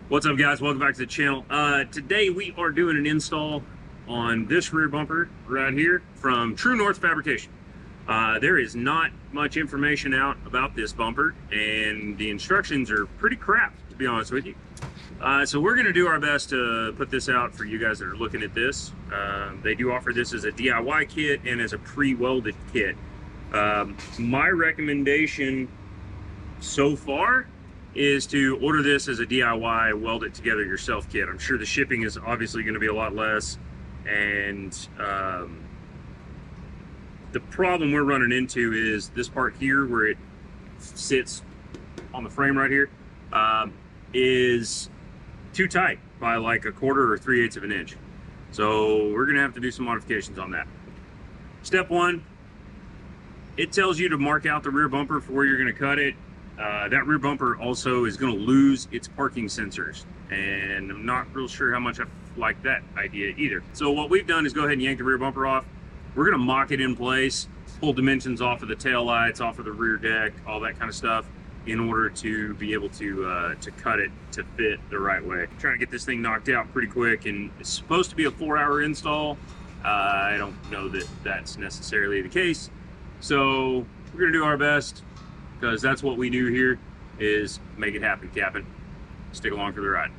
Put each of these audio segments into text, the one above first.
What's up, guys? Welcome back to the channel. Today we are doing an install on this rear bumper right here from True North Fabrication. There is not much information out about this bumper, and the instructions are pretty crap, to be honest with you. So we're going to do our best to put this out for you guys that are looking at this. They do offer this as a DIY kit and as a pre-welded kit. My recommendation so far is to order this as a DIY, weld it together yourself kit. I'm sure the shipping is obviously going to be a lot less, and the problem we're running into is this part here where it sits on the frame right here is too tight by like 1/4 or 3/8 of an inch. So we're gonna have to do some modifications on that. Step one, it tells you to mark out the rear bumper for where you're gonna cut it. That rear bumper also is going to lose its parking sensors, and I'm not real sure how much I like that idea either. So what we've done is go ahead and yank the rear bumper off. We're going to mock it in place, pull dimensions off of the tail lights, off of the rear deck, all that kind of stuff, in order to be able to cut it to fit the right way. I'm trying to get this thing knocked out pretty quick, and it's supposed to be a 4-hour install. I don't know that that's necessarily the case, so we're going to do our best, because that's what we do here, is make it happen, Captain. Stick along for the ride.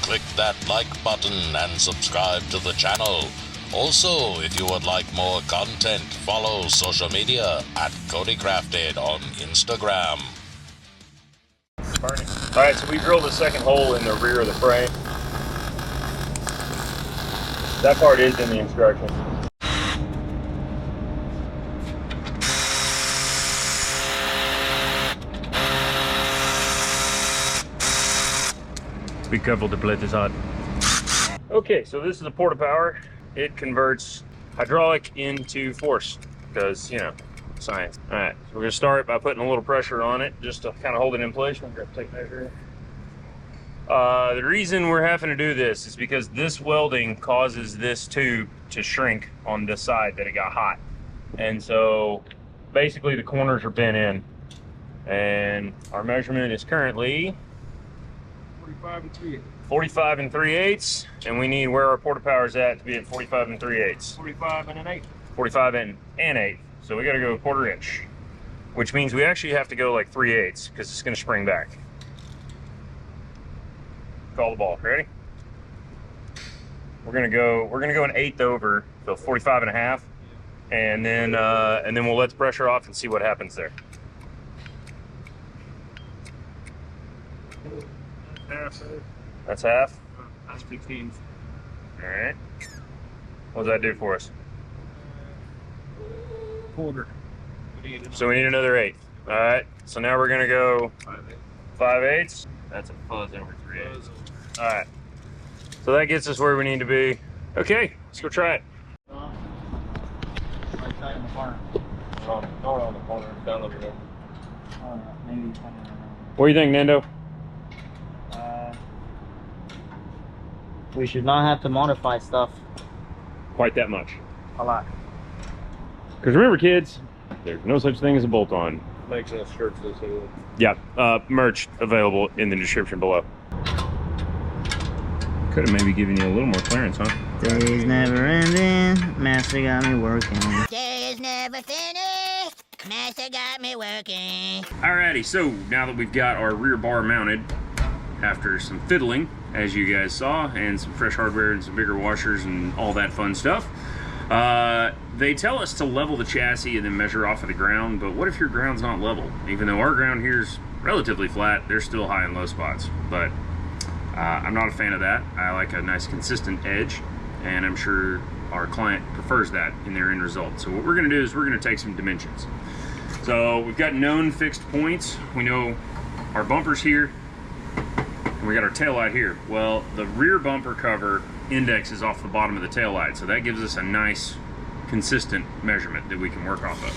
Click that like button and subscribe to the channel. Also, if you would like more content, follow social media at CodyCrafted on Instagram. Alright, so we drilled a second hole in the rear of the frame. That part is in the instructions. Be careful, the plate is hot. Okay, so this is a porta power. It converts hydraulic into force because, you know, science. All right, so we're gonna start by putting a little pressure on it just to kind of hold it in place. I'm gonna take a measure. The reason we're having to do this is because this welding causes this tube to shrink on this side that it got hot. And so basically the corners are bent in. And our measurement is currently 45 and 3/8, and we need where our porta power is at to be at 45 and 3/8. 45 and an 1/8. 45 and 1/8. So we got to go 1/4 inch, which means we actually have to go like 3/8 because it's going to spring back. Call the ball. Ready? We're gonna go an 1/8 over, so 45 and a half, and then we'll let the pressure off and see what happens there. Half. That's half. That's 15. All right. What does that do for us? 1/4. So we need another 1/8. All right. So now we're gonna go 5/8. That's a fuzz over 3/8. All right. So that gets us where we need to be. Okay, let's go try it. Right side in the corner. Not on the corner. Down over there. Maybe. What do you think, Nando? We should not have to modify stuff Quite that much. a lot. Because remember, kids, there's no such thing as a bolt-on. Makes us shirts this way. Yeah, merch available in the description below. Could have maybe given you a little more clearance, huh? Days never ending, master got me working. Days never finished, master got me working. Alrighty, so now that we've got our rear bar mounted, after some fiddling, as you guys saw, and some fresh hardware and some bigger washers and all that fun stuff, they tell us to level the chassis and then measure off of the ground, but what if your ground's not level? Even though our ground here is relatively flat, there's still high and low spots. But I'm not a fan of that. I like a nice consistent edge, and I'm sure our client prefers that in their end result. So what we're gonna do is we're gonna take some dimensions. So we've got known fixed points. We know our bumper's here, and we got our tail light here. Well, the rear bumper cover index is off the bottom of the tail light, so that gives us a nice consistent measurement that we can work off of.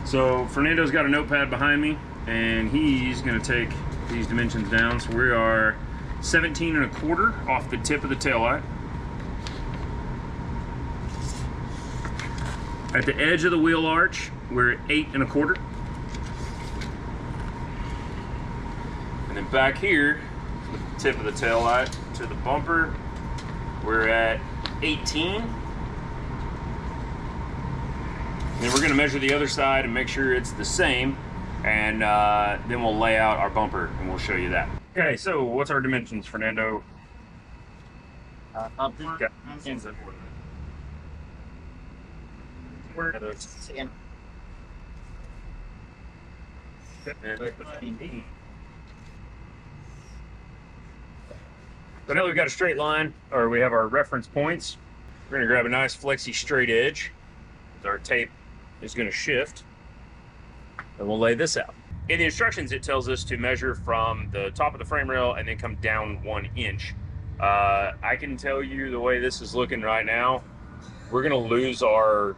So Fernando's got a notepad behind me. and he's gonna take these dimensions down. So we are 17 1/4 off the tip of the taillight. At the edge of the wheel arch, we're at 8 1/4. And then back here, the tip of the taillight to the bumper, we're at 18. And then we're gonna measure the other side and make sure it's the same. And then we'll lay out our bumper and we'll show you that. Okay, so what's our dimensions, Fernando? Okay. So now we've got a straight line, or we have our reference points. We're gonna grab a nice flexy straight edge. Our tape is gonna shift. And we'll lay this out. In the instructions, it tells us to measure from the top of the frame rail and then come down 1 inch. I can tell you the way this is looking right now, we're gonna lose our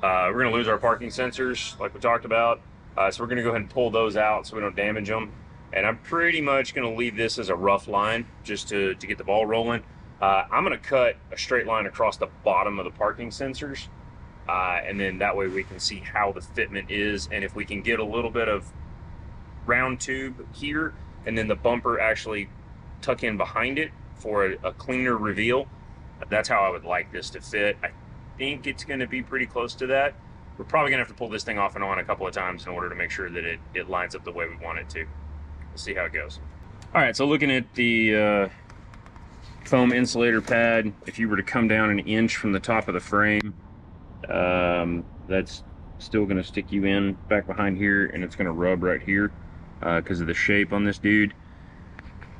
parking sensors like we talked about. So we're gonna go ahead and pull those out so we don't damage them. And I'm pretty much gonna leave this as a rough line just to get the ball rolling. I'm gonna cut a straight line across the bottom of the parking sensors. And then that way we can see how the fitment is, and if we can get a little bit of round tube here and then the bumper actually tuck in behind it for a cleaner reveal, that's how I would like this to fit. I think it's going to be pretty close to that. We're probably gonna have to pull this thing off and on a couple of times in order to make sure that it lines up the way we want it to. We'll see how it goes. All right, so looking at the foam insulator pad, if you were to come down 1 inch from the top of the frame, that's still going to stick you in back behind here, and it's going to rub right here because of the shape on this dude.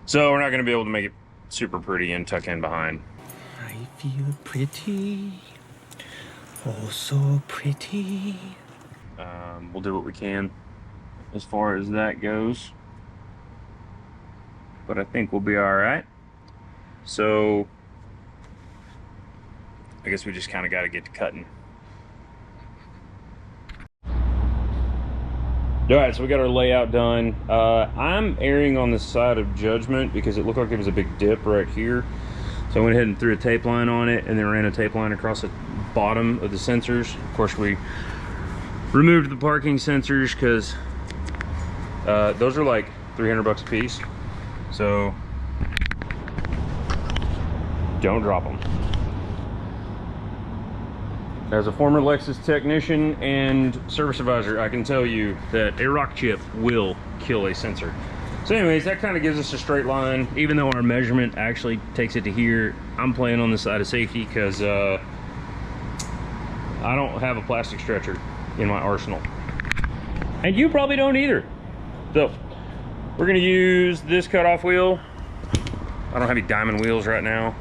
So we're not going to be able to make it super pretty and tuck in behind. I feel pretty, oh so pretty. We'll do what we can as far as that goes, but I think we'll be all right. So I guess we just kind of got to get to cutting. All right, so we got our layout done. I'm erring on the side of judgment because it looked like there was a big dip right here. So I went ahead and threw a tape line on it and then ran a tape line across the bottom of the sensors. Of course, we removed the parking sensors because those are like 300 bucks a piece. So don't drop them. As a former Lexus technician and service advisor, I can tell you that a rock chip will kill a sensor. So anyways, that kind of gives us a straight line. Even though our measurement actually takes it to here, I'm playing on the side of safety because I don't have a plastic stretcher in my arsenal. And you probably don't either. So we're gonna use this cutoff wheel. I don't have any diamond wheels right now.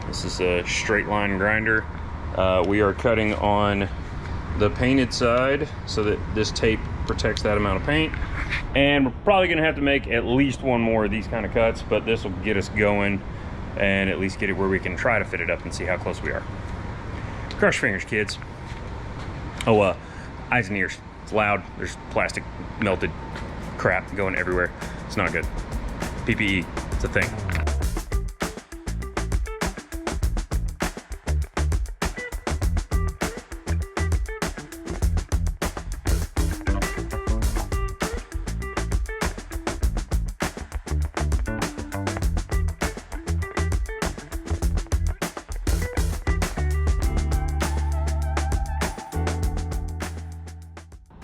This is a straight line grinder. We are cutting on the painted side so that this tape protects that amount of paint. And we're probably gonna have to make at least one more of these kind of cuts, but this will get us going and at least get it where we can try to fit it up and see how close we are. Cross your fingers, kids. Oh, eyes and ears. It's loud. There's plastic melted crap going everywhere. It's not good. PPE, it's a thing.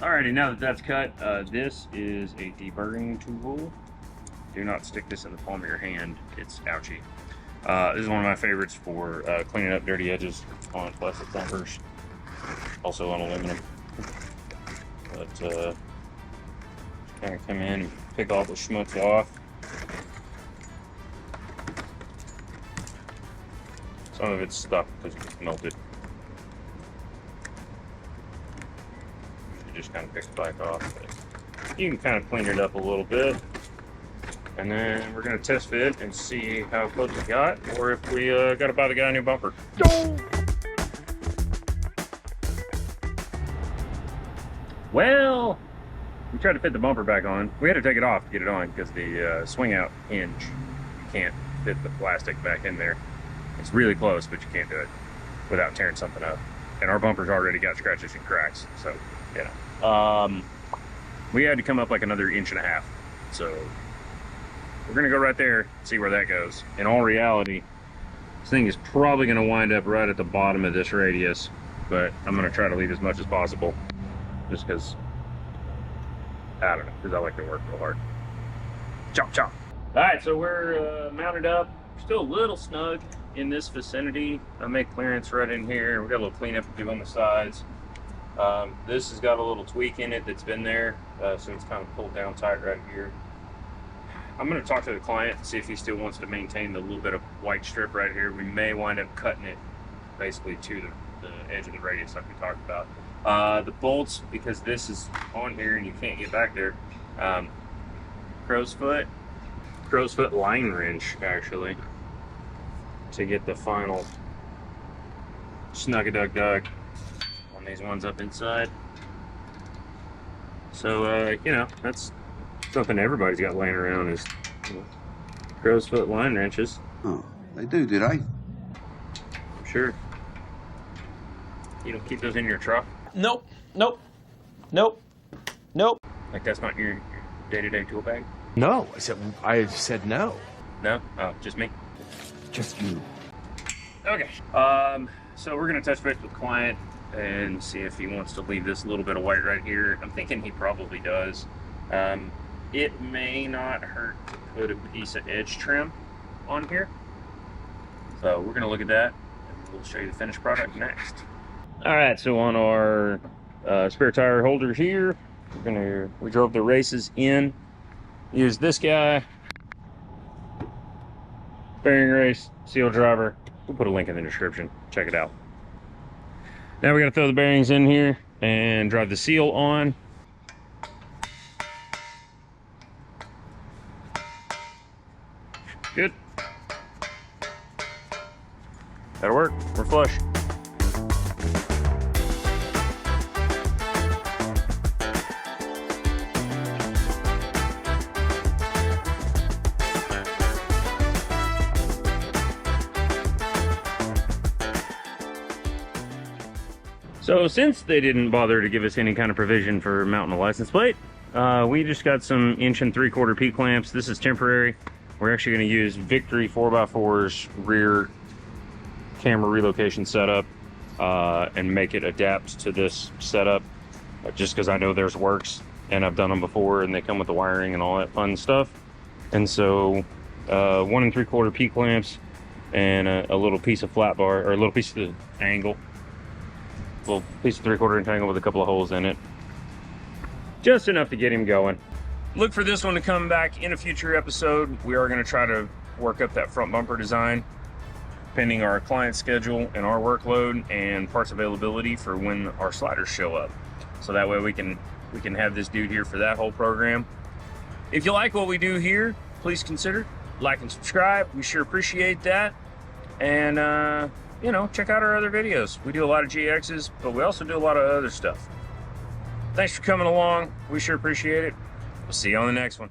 Alrighty, now that that's cut, this is a deburring tool. Do not stick this in the palm of your hand, it's ouchy. This is one of my favorites for cleaning up dirty edges on plastic bumpers, also on aluminum. But just kind of come in and pick all the schmutz off. Some of it's stuck because it's melted. Just kind of pick the back off. But you can kind of clean it up a little bit, and then we're going to test fit and see how close we got, or if we got to buy the guy a new bumper. Well, we tried to fit the bumper back on. We had to take it off to get it on because the swing out hinge, you can't fit the plastic back in there. It's really close, but you can't do it without tearing something up. And our bumper's already got scratches and cracks, so, you know. We had to come up like another 1.5 inches. So we're gonna go right there, see where that goes. In all reality, this thing is probably gonna wind up right at the bottom of this radius, but I'm gonna try to leave as much as possible, just because, I don't know, because I like to work real hard. Chop, chop. All right, so we're mounted up. Still a little snug in this vicinity. I make clearance right in here. We got a little cleanup to do on the sides. This has got a little tweak in it that's been there, so it's kind of pulled down tight right here. I'm going to talk to the client and see if he still wants to maintain the little bit of white strip right here. We may wind up cutting it basically to the edge of the radius like we talked about. The bolts, because this is on here and you can't get back there, crow's foot line wrench actually, to get the final snug-a-dug-dug on these ones up inside. So, you know, that's something everybody's got laying around is, you know, crow's foot line wrenches. Oh, they do they? I'm sure. You don't keep those in your truck? Nope. Nope. Nope. Nope. Like that's not your day-to-day tool bag? No, I said no. No? Oh, just me? Just you. Okay. So we're gonna touch base with the client and see if he wants to leave this little bit of white right here. I'm thinking he probably does. It may not hurt to put a piece of edge trim on here. So we're gonna look at that and we'll show you the finished product next. All right, so on our spare tire holder here, we drove the races in, used this guy, bearing race, seal driver. We'll put a link in the description, check it out. Now we're gonna throw the bearings in here and drive the seal on. Good. That'll work, we're flush. So since they didn't bother to give us any kind of provision for mounting a license plate, we just got some 1 3/4 P clamps. This is temporary. We're actually going to use Victory 4x4's rear camera relocation setup and make it adapt to this setup, just because I know theirs works and I've done them before and they come with the wiring and all that fun stuff. And so 1 3/4 P clamps and a little piece of flat bar, or a little piece of the angle. Little piece of 3/4 inch angle with a couple of holes in it. Just enough to get him going. Look for this one to come back in a future episode. We are going to try to work up that front bumper design, pending our client schedule and our workload and parts availability for when our sliders show up. So that way we can have this dude here for that whole program. If you like what we do here, please consider like and subscribe. We sure appreciate that. And you know, check out our other videos. We do a lot of GXs, but we also do a lot of other stuff. Thanks for coming along. We sure appreciate it. We'll see you on the next one.